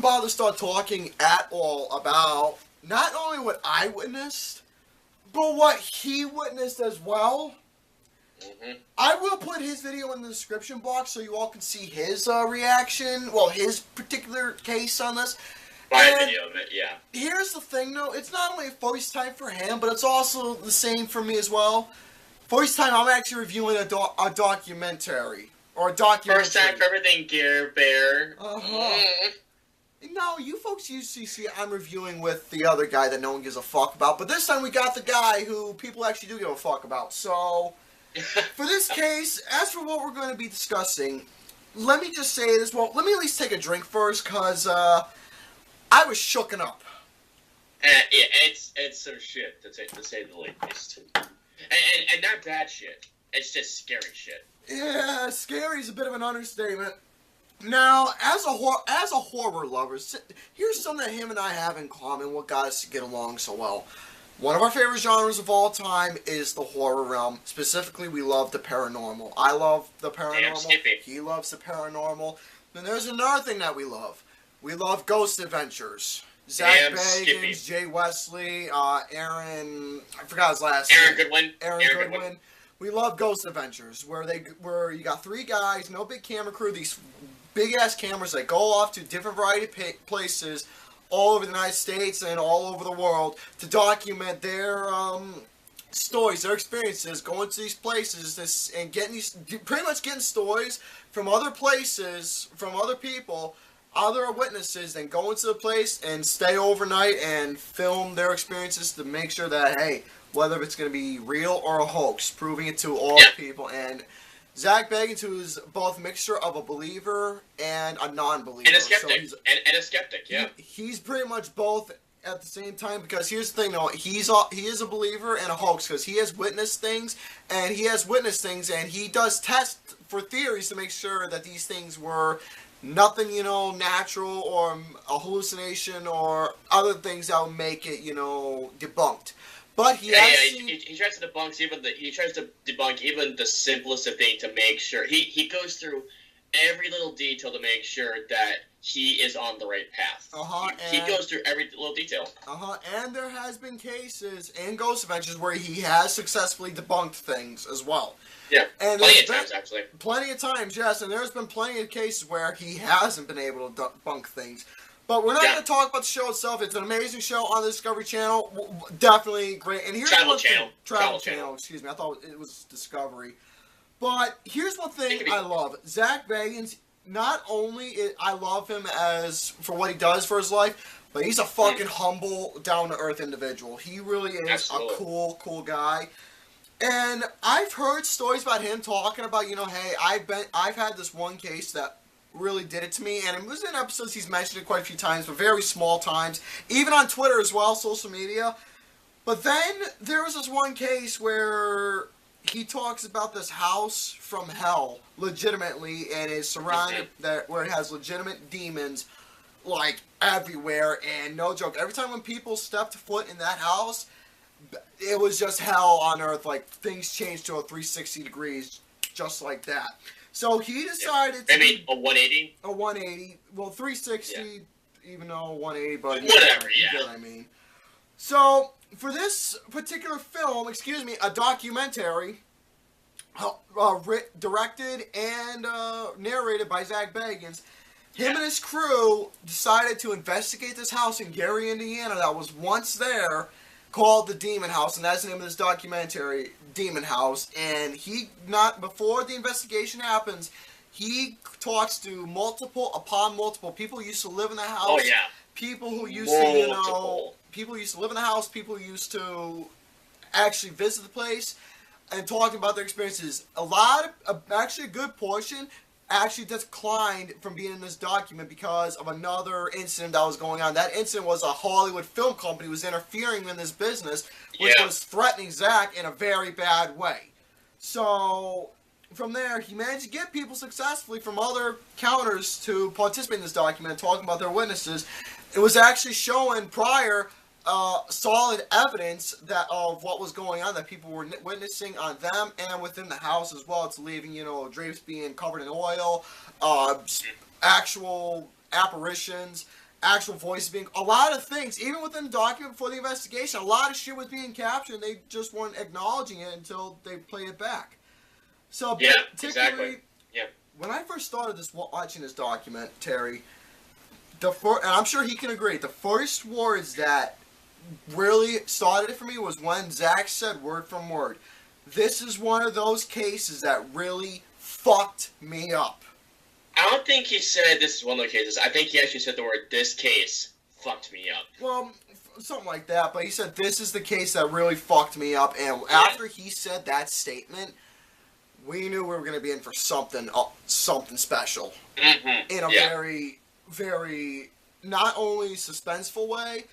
even bother to start talking at all about not only what I witnessed, but what he witnessed as well. Mm-hmm. I will put his video in the description box so you all can see his reaction, well, his particular case on this. My video of it, yeah. Here's the thing, though. It's not only a first time for him, but it's also the same for me as well. First time, I'm actually reviewing a documentary. Or a documentary. First time for everything, Gear Bear. Uh-huh. No, you folks usually see I'm reviewing with the other guy that no one gives a fuck about. But this time we got the guy who people actually do give a fuck about. So, for this case, as for what we're going to be discussing, let me just say this. Well, let me at least take a drink first, because I was shooken up. Yeah, it's some shit, to say the least. And not bad shit. It's just scary shit. Yeah, scary is a bit of an understatement. Now, as a horror lover, here's something that him and I have in common, what got us to get along so well. One of our favorite genres of all time is the horror realm. Specifically, we love the paranormal. I love the paranormal. Damn, Skippy. He loves the paranormal. Then there's another thing that we love. We love ghost adventures. Zach Damn, Bagans, Skippy. Jay Wesley, Aaron, I forgot his last Aaron name. Goodwin. Aaron Goodwin. We love ghost adventures where you got three guys, no big camera crew, these big ass cameras that go off to different variety of places all over the United States and all over the world to document their stories, their experiences, going to these places and pretty much getting stories from other places, from other people, other witnesses, then go into the place and stay overnight and film their experiences to make sure that, hey, whether it's going to be real or a hoax, proving it to all people. And Zach Bagans, who is both a mixture of a believer and a non-believer. And a skeptic. So and a skeptic, yeah. He's pretty much both at the same time, because here's the thing, though. He is a believer and a hoax, because he has witnessed things, and he does test for theories to make sure that these things were nothing, natural or a hallucination or other things that would make it, debunked. But he tries to debunk even the simplest of things to make sure he goes through every little detail to make sure that he is on the right path. He goes through every little detail. And there has been cases in Ghost Adventures where he has successfully debunked things as well. Yeah, and plenty of times, actually. Plenty of times, yes, and there's been plenty of cases where he hasn't been able to debunk things. But we're not going to talk about the show itself. It's an amazing show on the Discovery Channel. Definitely great. And here's Travel Channel. Excuse me. I thought it was Discovery. But here's one thing I love. Zach Bagans, not only I love him for what he does for his life, but he's a fucking humble, down-to-earth individual. He really is a cool guy. And I've heard stories about him talking about, hey, I've had this one case that really did it to me, and it was in episodes he's mentioned it quite a few times, but very small times, even on Twitter as well, social media. But then there was this one case where he talks about this house from hell, legitimately, and is surrounded where it has legitimate demons like everywhere, and no joke, every time when people stepped foot in that house, it was just hell on earth. Like, things changed to a 360 degrees just like that. So he decided to... Maybe a 180? A 180. Well, 360, even though 180, but... Whatever, you get what I mean. So, for this particular film, a documentary, directed and narrated by Zach Bagans, him and his crew decided to investigate this house in Gary, Indiana that was once there, called the Demon House, and that's the name of this documentary, Demon House. And before the investigation happens, he talks to multiple people who used to live in the house. Oh, yeah. People who used to, people used to live in the house, people who used to actually visit the place, and talking about their experiences. Actually a good portion actually declined from being in this document because of another incident that was going on. That incident was a Hollywood film company was interfering in this business, which was threatening Zach in a very bad way. So, from there, he managed to get people successfully from other counters to participate in this document, talking about their witnesses. It was actually showing prior solid evidence of what was going on, that people were witnessing on them and within the house as well. It's leaving, drapes being covered in oil, actual apparitions, actual voices being, a lot of things, even within the document before the investigation, a lot of shit was being captured and they just weren't acknowledging it until they played it back. So, yeah, particularly, exactly. Yeah. When I first started watching this documentary, and I'm sure he can agree, the first words that really started it for me was when Zach said word from word, "This is one of those cases that really fucked me up." I don't think he said this is one of those cases. I think he actually said the word, "This case fucked me up." Well, something like that, but he said, "This is the case that really fucked me up," and after he said that statement, we knew we were going to be in for something special. Mm-hmm. In a very, very, not only suspenseful way,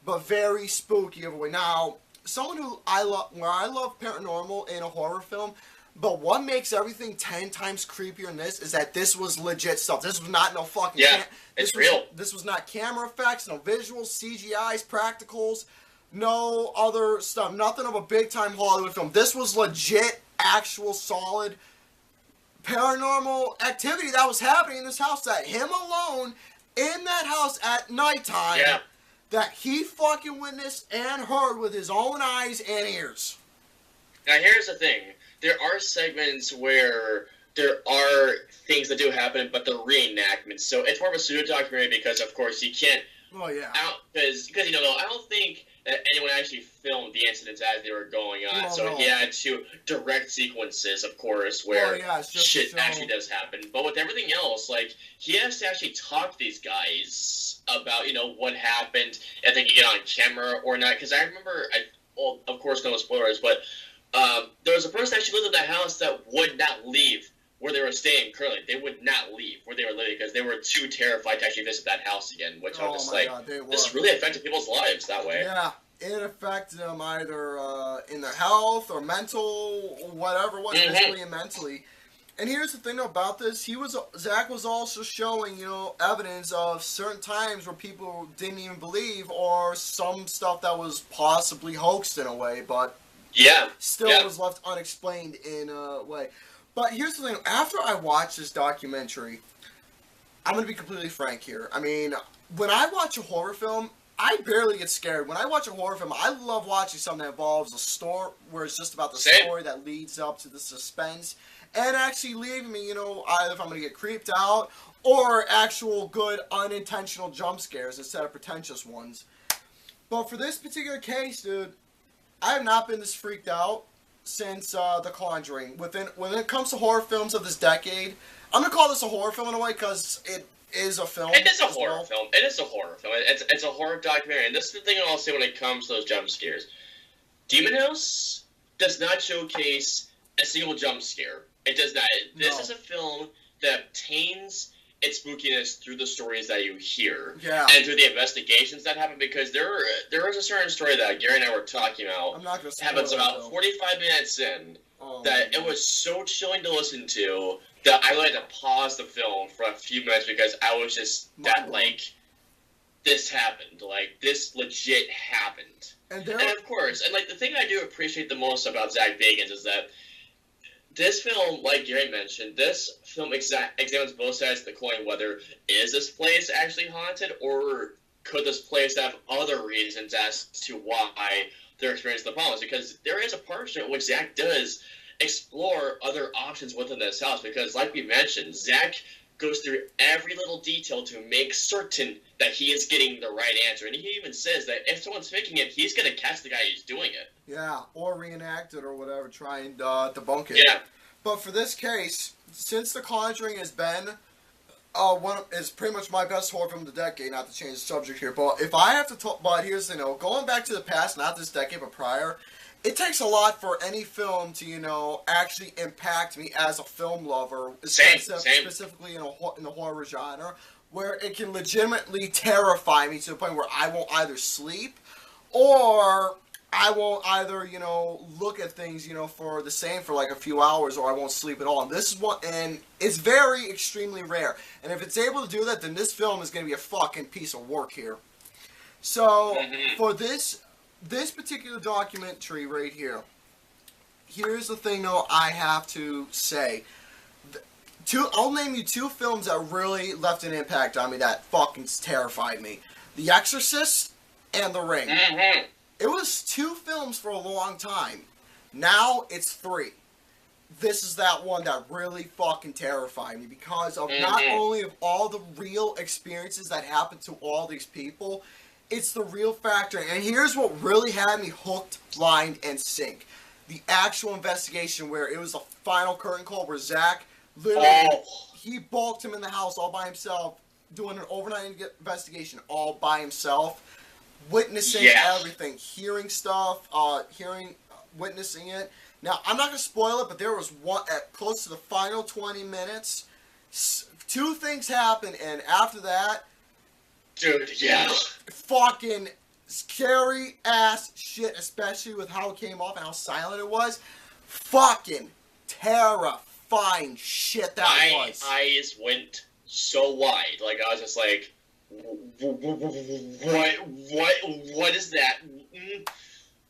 but very spooky of a way. Now, someone who I love paranormal in a horror film, but what makes everything 10 times creepier than this is that this was legit stuff. This was not no fucking... it's real. This was not camera effects, no visuals, CGIs, practicals, no other stuff. Nothing of a big-time Hollywood film. This was legit, actual, solid paranormal activity that was happening in this house. That him alone in that house at nighttime... Yeah. That he fucking witnessed and heard with his own eyes and ears. Now, here's the thing. There are segments where there are things that do happen, but they're reenactments. So it's more of a pseudo-documentary because, of course, you can't... Oh, yeah. Because I don't think that anyone actually filmed the incidents as they were going on. He had to direct sequences, of course, where shit actually does happen. But with everything else, like, he has to actually talk to these guys about, what happened, if they can get on camera or not. Because I remember, of course, no spoilers, but there was a person that actually lived in that house that would not leave where they were staying currently. They would not leave where they were living because they were too terrified to actually visit that house again, which I was just like, this really affected people's lives that way. Yeah, it affected them either in their health or mental, whatever, physically and mentally. And here's the thing about this, Zach was also showing, evidence of certain times where people didn't even believe, or some stuff that was possibly hoaxed in a way, but still was left unexplained in a way. But here's the thing, after I watched this documentary, I'm going to be completely frank here. I mean, when I watch a horror film, I barely get scared. When I watch a horror film, I love watching something that involves a story, where it's just about the story that leads up to the suspense, and actually leaving me, either if I'm going to get creeped out, or actual good unintentional jump scares instead of pretentious ones. But for this particular case, dude, I have not been this freaked out since The Conjuring. When it comes to horror films of this decade, I'm going to call this a horror film in a way because it is a film. It is a horror film. It is a horror film. It's a horror documentary. And this is the thing I'll say when it comes to those jump scares. Demon House does not showcase a single jump scare. It does not. This is a film that obtains its spookiness through the stories that you hear. Yeah. And through the investigations that happen, because there is a certain story that Gary and I were talking about. I'm not going to happens about 45 minutes in that it was so chilling to listen to that I had to pause the film for a few minutes because I was just this happened. Like, this legit happened. And of course, and the thing I do appreciate the most about Zach Bagans is that this film, like Gary mentioned, this film examines both sides of the coin, whether is this place actually haunted, or could this place have other reasons as to why they're experiencing the problems? Because there is a portion in which Zach does explore other options within this house, because like we mentioned, Zach goes through every little detail to make certain that he is getting the right answer. And he even says that if someone's faking it, he's going to catch the guy who's doing it. Yeah, or reenact it or whatever, try and debunk it. Yeah. But for this case, since The Conjuring has been is pretty much my best horror film of the decade, not to change the subject here, but if I have to talk, but here's the going back to the past, not this decade, but prior, it takes a lot for any film to, actually impact me as a film lover, specifically in the horror genre, where it can legitimately terrify me to the point where I won't either sleep or I won't either, look at things, for the same for like a few hours, or I won't sleep at all. And this is and it's very extremely rare. And if it's able to do that, then this film is going to be a fucking piece of work here. So, for this particular documentary right here, here's the thing, though, I have to say. I'll name you two films that really left an impact on me that fucking terrified me: The Exorcist and The Ring. Mm-hmm. It was two films for a long time. Now it's three. This is that one that really fucking terrified me because of not only of all the real experiences that happened to all these people, it's the real factor. And here's what really had me hooked, line, and sink. The actual investigation where it was a final curtain call where Zach literally, he bulked him in the house all by himself, doing an overnight investigation all by himself, witnessing everything, hearing stuff, witnessing it. Now, I'm not going to spoil it, but there was one, at close to the final 20 minutes, two things happened, and after that, dude, yeah, fucking scary ass shit, especially with how it came off and how silent it was. Fucking terrifying shit that was. My eyes went so wide, like I was just like, what is that?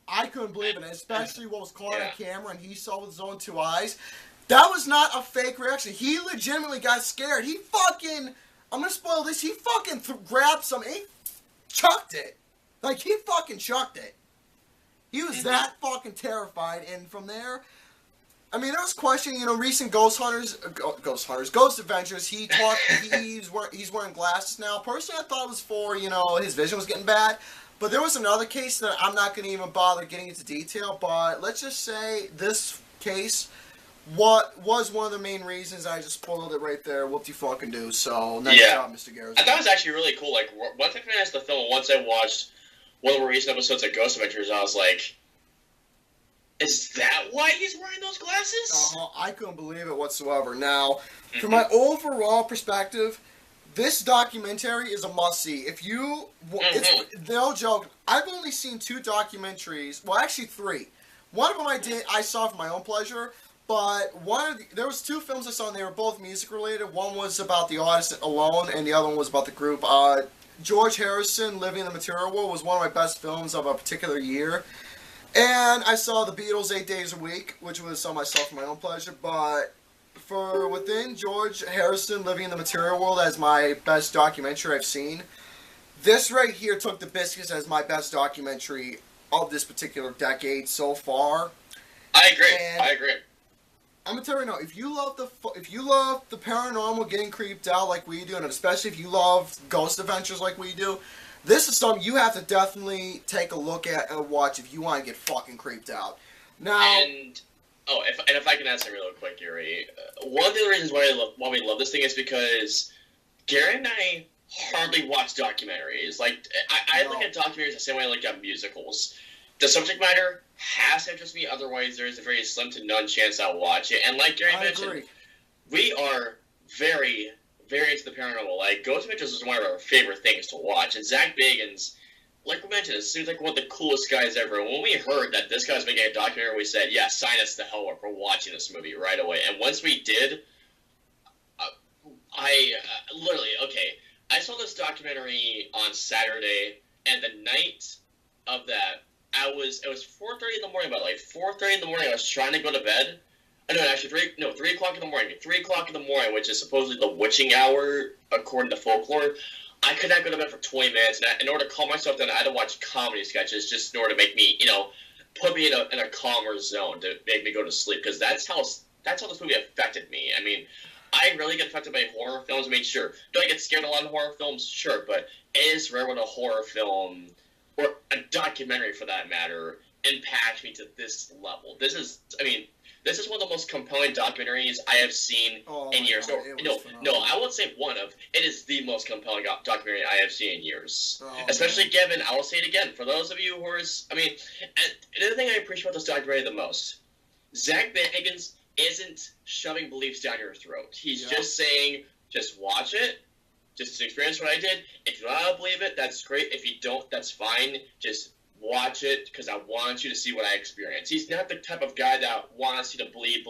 I couldn't believe it, especially what was caught on camera and he saw with his own two eyes. That was not a fake reaction. He legitimately got scared. He fucking, I'm gonna spoil this, he fucking grabbed something, he chucked it. Like, he fucking chucked it. He was that fucking terrified, and from there, I mean, there was questioning, recent Ghost Adventures, he's wearing glasses now. Personally, I thought it was for, his vision was getting bad. But there was another case that I'm not going to even bother getting into detail, but let's just say this case was one of the main reasons. I just spoiled it right there. Whoop-de-fucking-do. So, nice job, Mr. Garrison. I thought it was actually really cool. Like, once I finished the film, once I watched one of the recent episodes of Ghost Adventures, I was like, is that why he's wearing those glasses? I couldn't believe it whatsoever. Now, from my overall perspective, this documentary is a must-see. If you... It's no joke. I've only seen two documentaries. Well, actually three. One of them I saw for my own pleasure, but there was two films I saw, and they were both music-related. One was about the artist alone, and the other one was about the group. George Harrison, Living in the Material World, was one of my best films of a particular year. And I saw the Beatles 8 Days a Week, which was some I saw for my own pleasure, but... For within George Harrison, Living in the Material World, as my best documentary I've seen, this right here took the biscuits as my best documentary of this particular decade so far. I agree. I'm gonna tell you right now, if you love the paranormal, getting creeped out like we do, and especially if you love Ghost Adventures like we do, this is something you have to definitely take a look at and watch if you want to get fucking creeped out. Now. If I can add something real quick, Gary, one of the reasons why we love this thing is because Gary and I hardly watch documentaries. Like, I look at documentaries the same way I look at musicals. The subject matter has to interest me, otherwise there is a very slim to none chance I'll watch it. And like Gary mentioned, we are very, very into the paranormal. Like, Ghost Adventures is one of our favorite things to watch, and Zach Bagans, like we mentioned, it seems like one of the coolest guys ever. When we heard that this guy was making a documentary, we said, yeah, sign us the hell up for watching this movie right away. And once we did, I saw this documentary on Saturday, and the night of that, it was 4:30 in the morning, but like 4:30 in the morning, I was trying to go to bed. 3 o'clock in the morning. 3 o'clock in the morning, which is supposedly the witching hour, according to folklore. I could not go to bed for 20 minutes, and in order to calm myself down, I had to watch comedy sketches just in order to make me, put me in a calmer zone to make me go to sleep, because that's how this movie affected me. I mean, I really get affected by horror films. I mean, sure, do I get scared a lot in horror films? Sure, but it is rare when a horror film, or a documentary for that matter, impacts me to this level. This is one of the most compelling documentaries I have seen in years. I won't say one of. It is the most compelling documentary I have seen in years. Especially given, I will say it again, for those of you who are... another thing I appreciate about this documentary the most, Zach Bagans isn't shoving beliefs down your throat. He's just saying, just watch it, just experience what I did. If you don't believe it, that's great. If you don't, that's fine. Just watch it, because I want you to see what I experienced. He's not the type of guy that wants you to believe.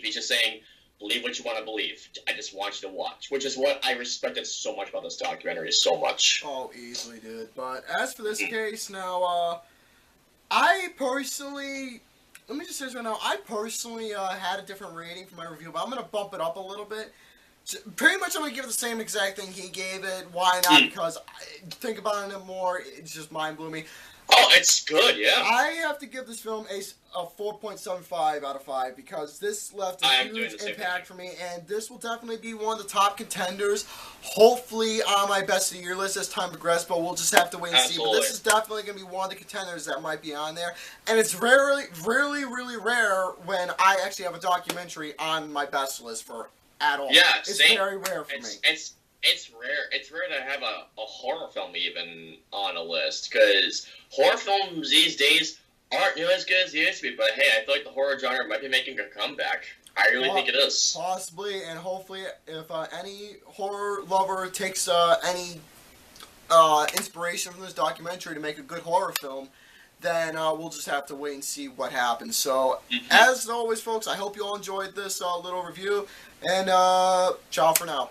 He's just saying, believe what you want to believe. I just want you to watch, which is what I respected so much about this documentary, so much. Oh, easily, dude. But as for this case, now, I personally, let me just say this right now. I personally had a different rating for my review, but I'm going to bump it up a little bit. So pretty much I'm going to give it the same exact thing he gave it. Why not? Because think about it more, it's just mind blew me. Oh, it's good, yeah. I have to give this film a 4.75 out of 5 because this left a huge impact for me, and this will definitely be one of the top contenders. Hopefully on my best of the year list as time progresses, but we'll just have to wait and see. But this is definitely going to be one of the contenders that might be on there, and it's really rare when I actually have a documentary on my best list for at all. Yeah, it's very rare for me. It's rare. It's rare to have a horror film even on a list, because horror films these days aren't nearly as good as they used to be. But hey, I feel like the horror genre might be making a comeback. I really think it is. Possibly, and hopefully, if any horror lover takes any inspiration from this documentary to make a good horror film, then we'll just have to wait and see what happens. So, as always, folks, I hope you all enjoyed this little review, and ciao for now.